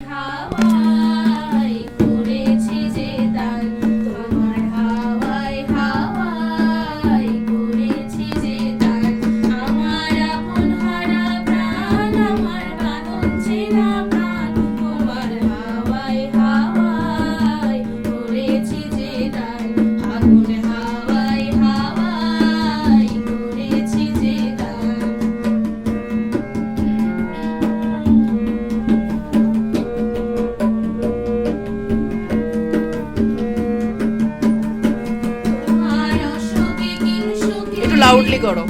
হাওয়ায় করেছি যে দান, তোমার হাওয়ায় হাওয়ায় করেছি যে দান, আমার আপন হারা প্রাণ, আমার বাঁধন ছেঁড়া প্রাণ, তোমার হাওয়ায় হাওয়ায় করেছি যে দান, আগুন হাওয়ায় হাওয়ায় করেছি যে দান। একটু লাউডলি করো।